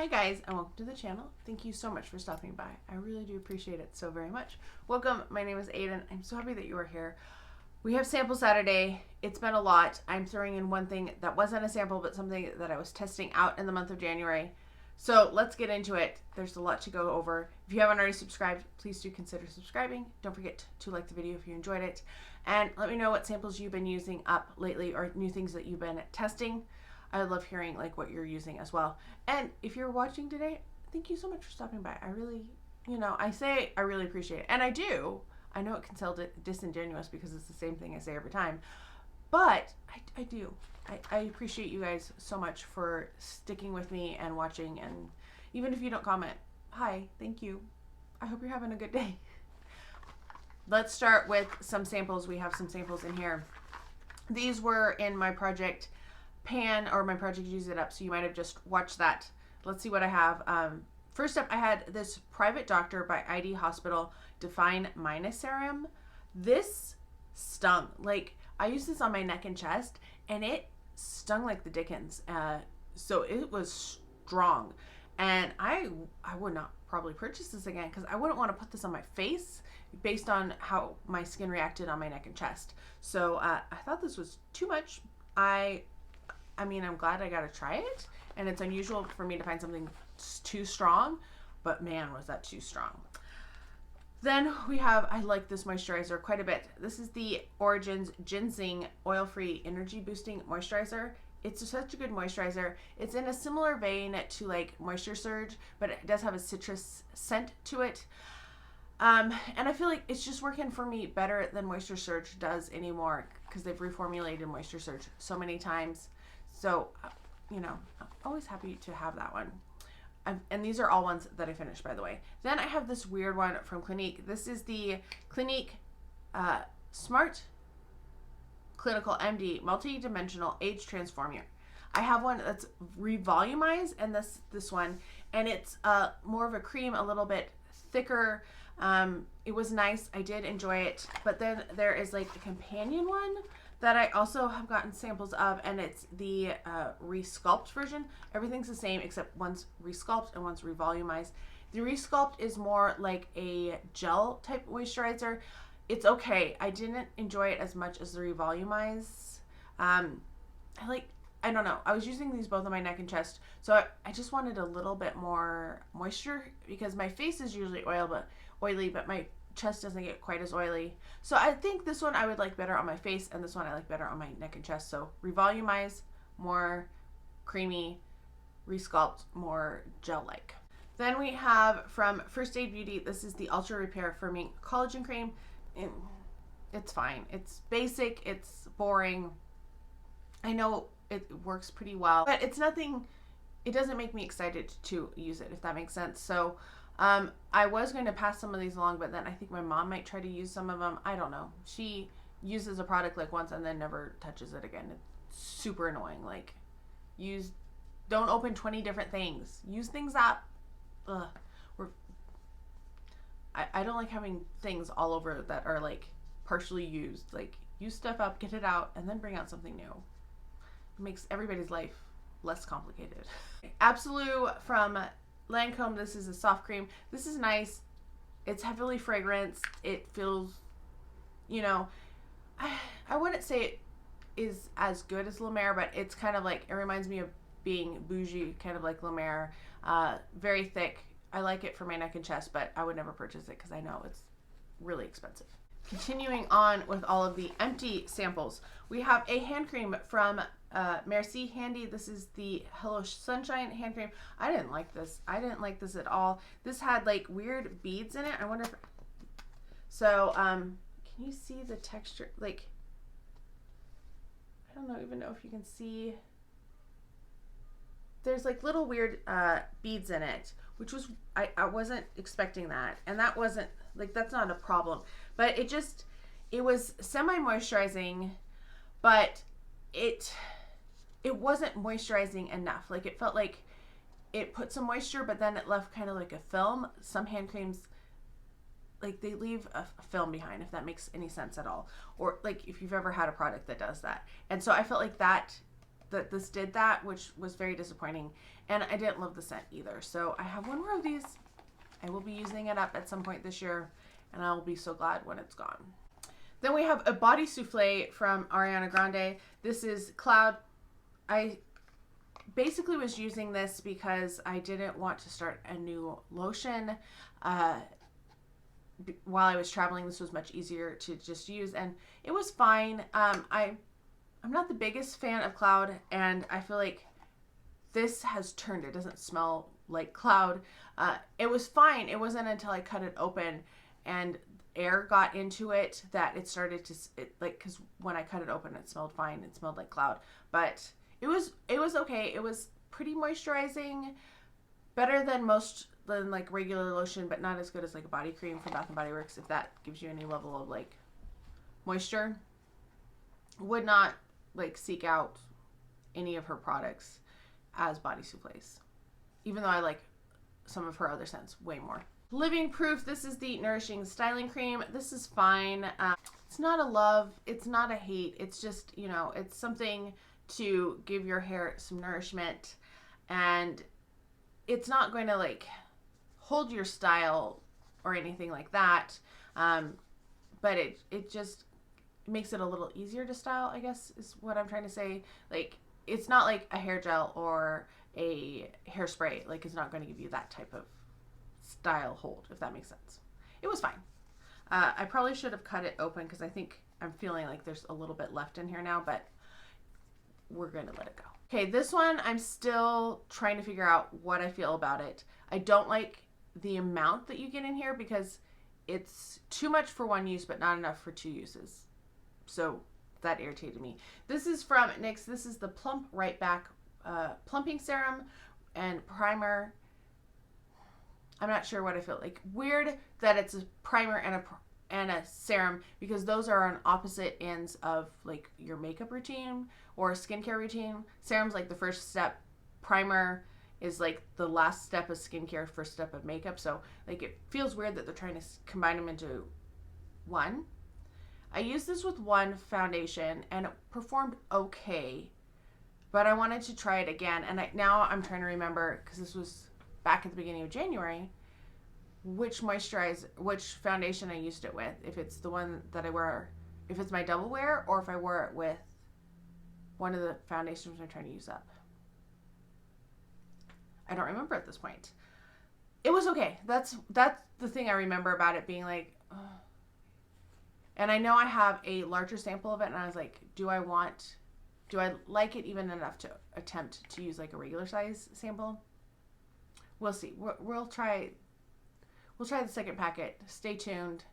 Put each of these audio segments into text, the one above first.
Hi guys, and welcome to the channel. Thank you so much for stopping by. I really do appreciate it so very much. Welcome, my name is Aiden. I'm so happy that you are here. We have Sample Saturday. It's been a lot. I'm throwing in one thing that wasn't a sample, but something that I was testing out in the month of January. So let's get into it. There's a lot to go over. If you haven't already subscribed, please do consider subscribing. Don't forget to like the video if you enjoyed it. And let me know what samples you've been using up lately or new things that you've been testing. I love hearing like what you're using as well. And if you're watching today, thank you so much for stopping by. I really, I say I really appreciate it. And I do. I know it can sound disingenuous because it's the same thing I say every time. But I do. I appreciate you guys so much for sticking with me and watching. And even if you don't comment, hi, thank you. I hope you're having a good day. Let's start with some samples. We have some samples in here. These were in my project pan, or my project Use It Up, so you might have just watched that. Let's see what I have. First up, I had this Private Doctor by ID Hospital Define Minus Serum. This stung. Like, I used this on my neck and chest, and it stung like the dickens. So it was strong. And I would not probably purchase this again because I wouldn't want to put this on my face based on how my skin reacted on my neck and chest. So I thought this was too much. I mean, I'm glad I got to try it, and it's unusual for me to find something too strong, but man, was that too strong. Then we have, I like this moisturizer quite a bit. This is the Origins Ginseng Oil-Free Energy Boosting Moisturizer. It's such a good moisturizer. It's in a similar vein to like Moisture Surge, but it does have a citrus scent to it. And I feel like it's just working for me better than Moisture Surge does anymore because they've reformulated Moisture Surge so many times. So, I'm always happy to have that one. And these are all ones that I finished, by the way. Then I have this weird one from Clinique. This is the Clinique Smart Clinical MD Multi-Dimensional Age Transformer. I have one that's revolumized, and this one, and it's more of a cream, a little bit thicker. It was nice. I did enjoy it. But then there is like a companion one that I also have gotten samples of, and it's the Resculpt version. Everything's the same except one's Resculpt and one's Revolumized. The Resculpt is more like a gel type moisturizer. It's okay. I didn't enjoy it as much as the Revolumize. I don't know. I was using these both on my neck and chest, so I just wanted a little bit more moisture because my face is usually oily, but my chest doesn't get quite as oily. So I think this one I would like better on my face, and this one I like better on my neck and chest. So Revolumize, more creamy, Resculpt, more gel-like. Then we have from First Aid Beauty, this is the Ultra Repair Firming Collagen Cream. It's fine. It's basic, it's boring. I know it works pretty well, but it's nothing, it doesn't make me excited to use it, if that makes sense. So I was going to pass some of these along, but then I think my mom might try to use some of them. I don't know. She uses a product like once and then never touches it again. It's super annoying. Like, don't open 20 different things. Use things up. Ugh. I don't like having things all over that are like partially used. Like, use stuff up, get it out, and then bring out something new. It makes everybody's life less complicated. Absolute from Lancome. This is a soft cream. This is nice. It's heavily fragranced. It feels, I wouldn't say it is as good as La Mer, but it's kind of like, it reminds me of being bougie, kind of like La Mer. Very thick. I like it for my neck and chest, but I would never purchase it because I know it's really expensive. Continuing on with all of the empty samples, we have a hand cream from Merci Handy. This is the Hello Sunshine hand cream. I didn't like this. I didn't like this at all. This had like weird beads in it. I wonder if... So, can you see the texture? Like, I don't even know if you can see. There's like little weird beads in it, which was, I wasn't expecting that. And that wasn't, like, that's not a problem. But it was semi-moisturizing, but it wasn't moisturizing enough. Like, it felt like it put some moisture, but then it left kind of like a film. Some hand creams, like, they leave a film behind, if that makes any sense at all. Or like if you've ever had a product that does that. And so I felt like that this did that, which was very disappointing. and I didn't love the scent either. So I have one more of these. I will be using it up at some point this year, and I will be so glad when it's gone. Then we have a body souffle from Ariana Grande. This is Cloud. I basically was using this because I didn't want to start a new lotion. While I was traveling, this was much easier to just use, and it was fine. I'm not the biggest fan of Cloud, and I feel like this has turned. It doesn't smell like Cloud. It was fine. It wasn't until I cut it open and air got into it that it started to because when I cut it open, it smelled fine. It smelled like Cloud, but it was okay. It was pretty moisturizing, better than like regular lotion, but not as good as like a body cream from Bath and Body Works, if that gives you any level of like moisture. Would not like seek out any of her products as body souffles, even though I like some of her other scents way more. Living Proof, this is the Nourishing Styling Cream. This is fine. It's not a love, it's not a hate, it's just, you know, it's something to give your hair some nourishment, and it's not going to like hold your style or anything like that, but it just makes it a little easier to style, I guess is what I'm trying to say. Like, it's not like a hair gel or a hairspray. Like, it's not going to give you that type of style hold, if that makes sense. It was fine. I probably should have cut it open because I think I'm feeling like there's a little bit left in here now, but we're going to let it go. Okay, this one I'm still trying to figure out what I feel about it. I don't like the amount that you get in here because it's too much for one use but not enough for 2 uses. So that irritated me. This is from NYX. This is the Plump Right Back Plumping Serum and Primer. I'm not sure what I feel like. Weird that it's a primer and a serum, because those are on opposite ends of like your makeup routine or skincare routine. Serum's like the first step. Primer is like the last step of skincare, first step of makeup. So like it feels weird that they're trying to combine them into one. I used this with one foundation and it performed okay, but I wanted to try it again. And now I'm trying to remember, because this was back at the beginning of January, which foundation I used it with. If it's the one that I wear, if it's my double wear, or if I wore it with one of the foundations I'm trying to use up. I don't remember at this point. It was okay. That's the thing I remember about it being like, ugh. And I know I have a larger sample of it, and I was like, do I like it even enough to attempt to use like a regular size sample? We'll see. We'll try the second packet. Stay tuned.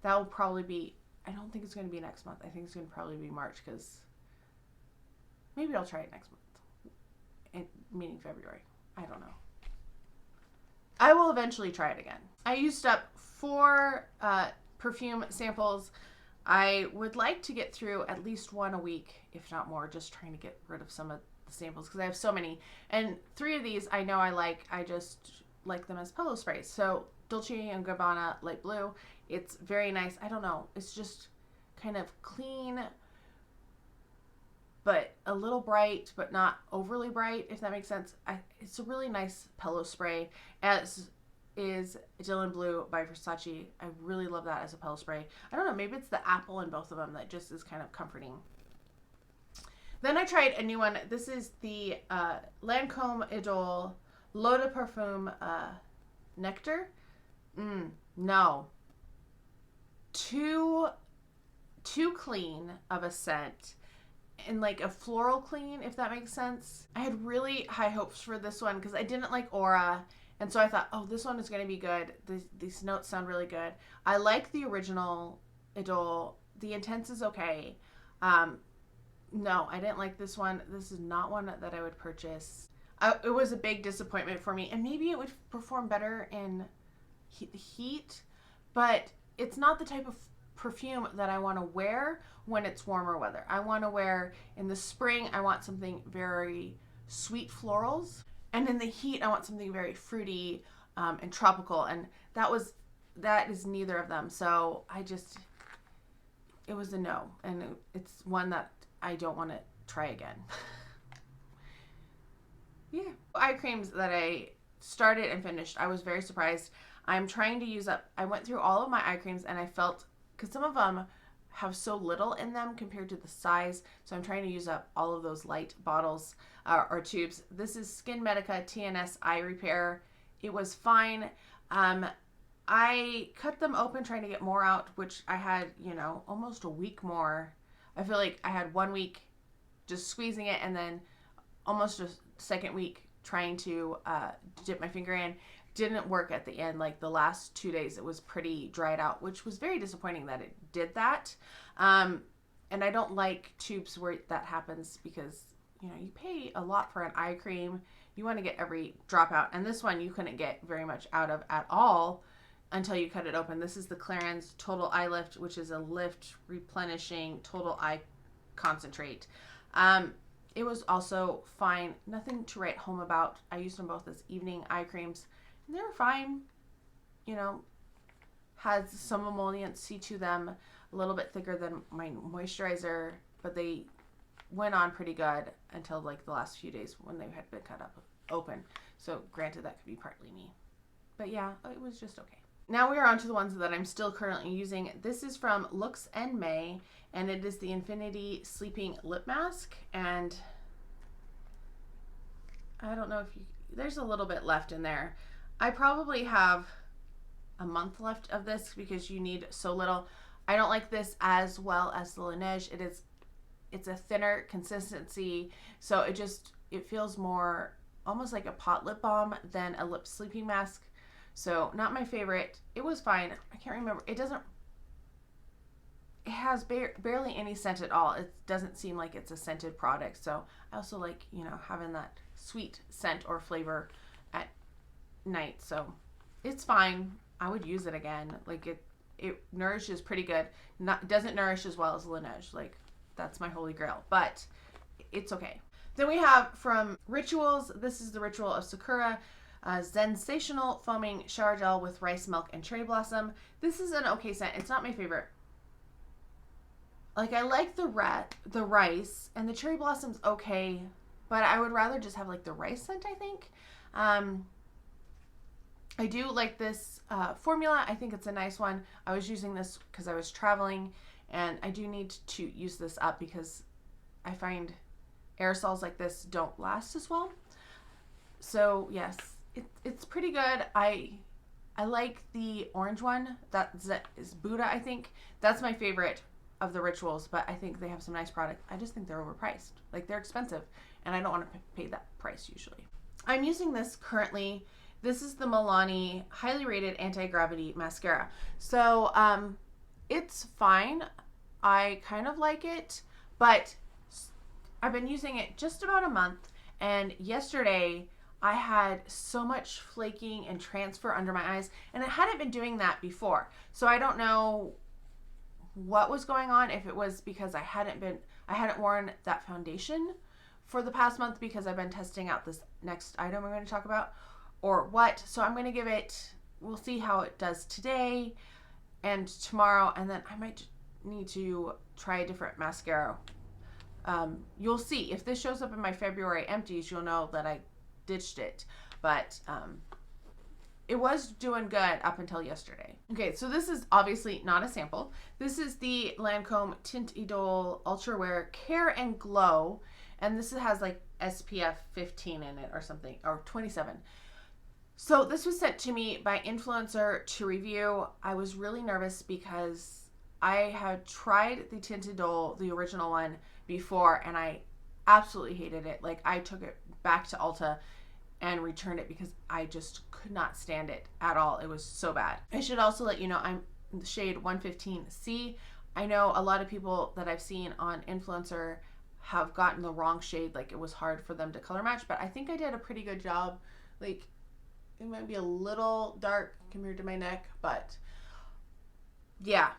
That will probably be, I don't think it's going to be next month. I think it's going to probably be March, because maybe I'll try it next month, meaning February. I don't know. I will eventually try it again. I used up 4 perfume samples. I would like to get through at least one a week, if not more, just trying to get rid of some of the samples because I have so many. And 3 of these I know I like. I just like them as pillow sprays. So Dolce and Gabbana Light Blue. It's very nice. I don't know. It's just kind of clean, but a little bright, but not overly bright, if that makes sense. It's a really nice pillow spray, as is Dylan Blue by Versace. I really love that as a pillow spray. I don't know, maybe it's the apple in both of them that just is kind of comforting. Then I tried a new one. This is the Lancome Idole L'Eau de Parfum Nectar. No. Too clean of a scent. And like a floral clean, if that makes sense. I had really high hopes for this one because I didn't like Aura, and so I thought, oh, this one is going to be good. These notes sound really good. I like the original Idole. The Intense is okay. No, I didn't like this one. This is not one that I would purchase. It was a big disappointment for me, and maybe it would perform better in heat, but it's not the type of perfume that I want to wear when it's warmer weather. I want to wear in the spring, I want something very sweet florals, and in the heat I want something very fruity and tropical, and that is neither of them. So it was a no, and it's one that I don't want to try again. yeah. Eye creams that I started and finished, I was very surprised. I'm trying to use up, I went through all of my eye creams and I felt, because some of them have so little in them compared to the size, so I'm trying to use up all of those light bottles or tubes. This is Skin Medica TNS Eye Repair. It was fine. I cut them open trying to get more out, which I had, you know, almost a week more. I feel like I had 1 week just squeezing it and then almost a second week trying to dip my finger in. Didn't work at the end. Like the last 2 days it was pretty dried out, which was very disappointing that it did that. And I don't like tubes where that happens because, you know, you pay a lot for an eye cream. You want to get every drop out. And this one you couldn't get very much out of at all until you cut it open. This is the Clarins Total Eye Lift, which is a lift replenishing total eye concentrate. It was also fine. Nothing to write home about. I used them both as evening eye creams. And they were fine. You know, had some emolliency to them, a little bit thicker than my moisturizer, but they went on pretty good until like the last few days when they had been cut up open. So granted, that could be partly me. But yeah, it was just okay. Now we are on to the ones that I'm still currently using. This is from Looks and May, and it is the Infinity Sleeping Lip Mask. And I don't know if you, there's a little bit left in there. I probably have a month left of this because you need so little. I don't like this as well as the Laneige. It's a thinner consistency, so it feels more almost like a pot lip balm than a lip sleeping mask. So not my favorite. It was fine. I can't remember. It has barely any scent at all. It doesn't seem like it's a scented product. So I also like, you know, having that sweet scent or flavor at night. So it's fine. I would use it again. Like it nourishes pretty good. Doesn't nourish as well as Laneige. Like that's my holy grail, but it's okay. Then we have from Rituals. This is the Ritual of Sakura. Zensational Foaming Shower Gel with Rice Milk and Cherry Blossom. This is an okay scent. It's not my favorite. Like I like the rice, and the Cherry Blossom's okay, but I would rather just have like the rice scent, I think. I do like this formula. I think it's a nice one. I was using this because I was traveling, and I do need to use this up because I find aerosols like this don't last as well. So yes, it's pretty good. I like the orange one. That is Buddha, I think. That's my favorite of the Rituals, but I think they have some nice products. I just think they're overpriced. Like they're expensive, and I don't want to pay that price usually. I'm using this currently. This is the Milani Highly Rated Anti-Gravity Mascara. So it's fine. I kind of like it, but I've been using it just about a month, and yesterday I had so much flaking and transfer under my eyes, and I hadn't been doing that before. So I don't know what was going on, if it was because I hadn't worn that foundation for the past month because I've been testing out this next item I'm going to talk about, or what. So I'm going to give it, we'll see how it does today and tomorrow, and then I might need to try a different mascara. You'll see. If this shows up in my February empties, you'll know that I ditched it, but it was doing good up until yesterday. Okay, so this is obviously not a sample. This is the Lancome Tint Idole Ultra Wear Care and Glow, and this has like SPF 15 in it or something, or 27. So this was sent to me by influencer to review. I was really nervous because I had tried the Tint Idole, the original one, before, and I absolutely hated it. Like I took it back to Ulta and returned it because I just could not stand it at all. It was so bad. I should also let you know I'm in the shade 115C. I know a lot of people that I've seen on influencer have gotten the wrong shade. Like it was hard for them to color match, but I think I did a pretty good job. Like it might be a little dark compared to my neck, but yeah,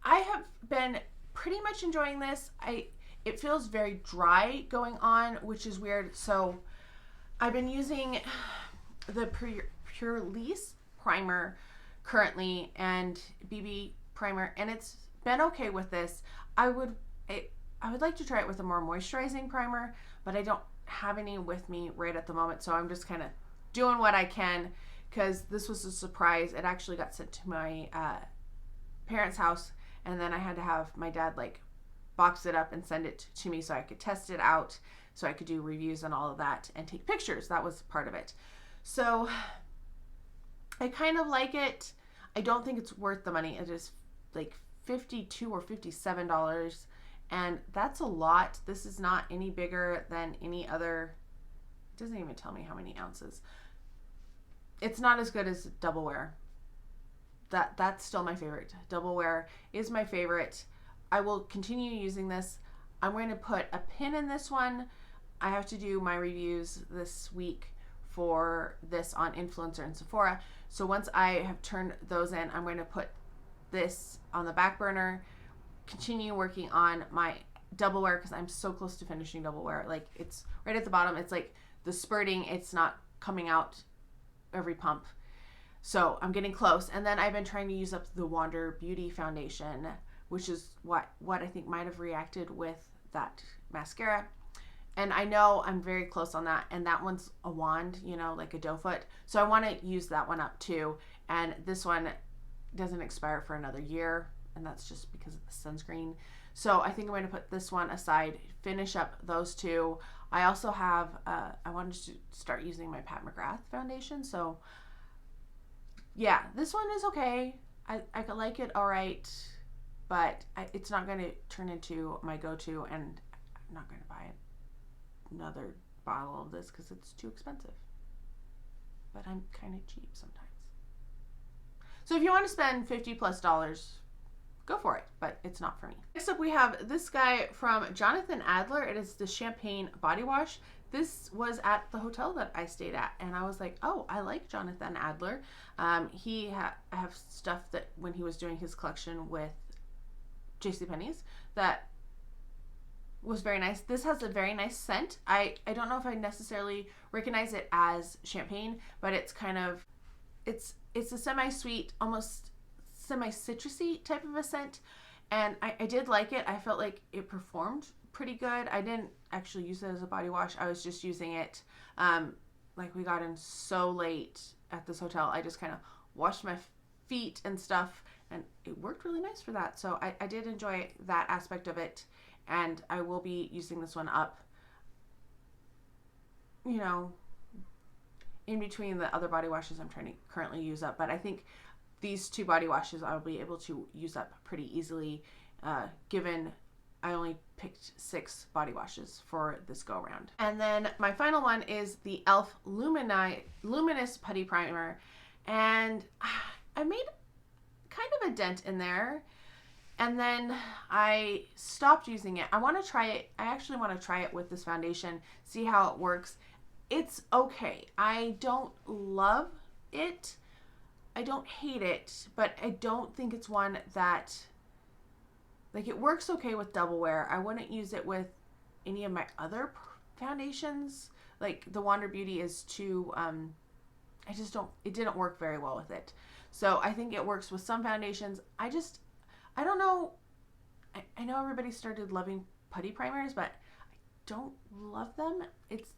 I have been pretty much enjoying this. It feels very dry going on, which is weird. So I've been using the Pure Lease primer currently and BB primer, and it's been okay with this. I would like to try it with a more moisturizing primer, but I don't have any with me right at the moment, so I'm just kind of doing what I can because this was a surprise. It actually got sent to my parents' house, and then I had to have my dad like box it up and send it to me so I could test it out, so I could do reviews and all of that and take pictures. That was part of it. So I kind of like it. I don't think it's worth the money. It is like $52 or $57, and that's a lot. This is not any bigger than any other. It doesn't even tell me how many ounces. It's not as good as Double Wear. That's still my favorite. Double Wear is my favorite. I will continue using this. I'm going to put a pin in this one. I have to do my reviews this week for this on Influencer and Sephora. So once I have turned those in, I'm going to put this on the back burner, continue working on my Double Wear because I'm so close to finishing Double Wear. Like, it's right at the bottom. It's like the spurting, it's not coming out every pump. So I'm getting close. And then I've been trying to use up the Wander Beauty foundation, which is what I think might have reacted with that mascara. And I know I'm very close on that. And that one's a wand, you know, like a doe foot. So I want to use that one up too. And this one doesn't expire for another year. And that's just because of the sunscreen. So I think I'm going to put this one aside, finish up those two. I also have, I wanted to start using my Pat McGrath foundation. So yeah, this one is okay. I could like it all right, but it's not going to turn into my go-to, and I'm not going to buy another bottle of this because it's too expensive. But I'm kind of cheap sometimes. So if you want to spend $50+ go for it, but it's not for me. Next up, we have this guy from Jonathan Adler. It is the Champagne Body Wash. This was at the hotel that I stayed at, and I was like, oh, I like Jonathan Adler. I have stuff that when he was doing his collection with JCPenney's that was very nice. This has a very nice scent. I don't know if I necessarily recognize it as champagne, but it's kind of, it's a semi-sweet, almost semi-citrusy type of a scent, and I did like it. I felt like it performed pretty good. I didn't actually use it as a body wash. I was just using it, like we got in so late at this hotel. I just kind of washed my feet and stuff, and it worked really nice for that. So I did enjoy that aspect of it, and I will be using this one up, you know, in between the other body washes I'm trying to currently use up. But I think these two body washes I'll be able to use up pretty easily, given I only picked 6 body washes for this go around. And then my final one is the e.l.f. Luminous Putty Primer, and I made kind of a dent in there, and then I stopped using it. I want to try it. I actually want to try it with this foundation, see how it works. It's okay. I don't love it. I don't hate it, but I don't think it's one that, like, it works okay with Double Wear. I wouldn't use it with any of my other foundations. Like, the Wander Beauty is too, it didn't work very well with it. So I think it works with some foundations. I don't know. I know everybody started loving putty primers, but I don't love them. It's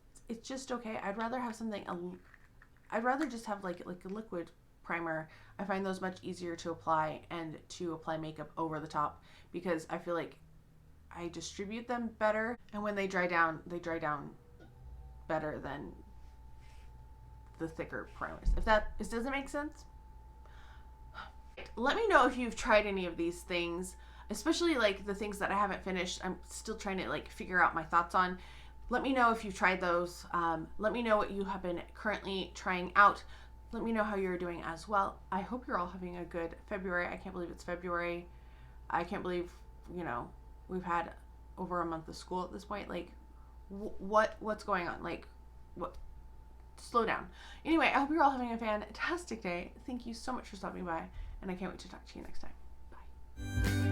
just okay. I'd rather have something, I'd rather just have like a liquid primer. I find those much easier to apply and to apply makeup over the top, because I feel like I distribute them better, and when they dry down better than the thicker primers. Does it make sense? Let me know if you've tried any of these things, especially like the things that I haven't finished. I'm still trying to like figure out my thoughts on. Let me know if you've tried those. Let me know what you have been currently trying out. Let me know how you're doing as well. I hope you're all having a good February. I can't believe it's February. I can't believe, you know, we've had over a month of school at this point. Like, what's going on? Like, what? Slow down. Anyway, I hope you're all having a fantastic day. Thank you so much for stopping by, and I can't wait to talk to you next time. Bye.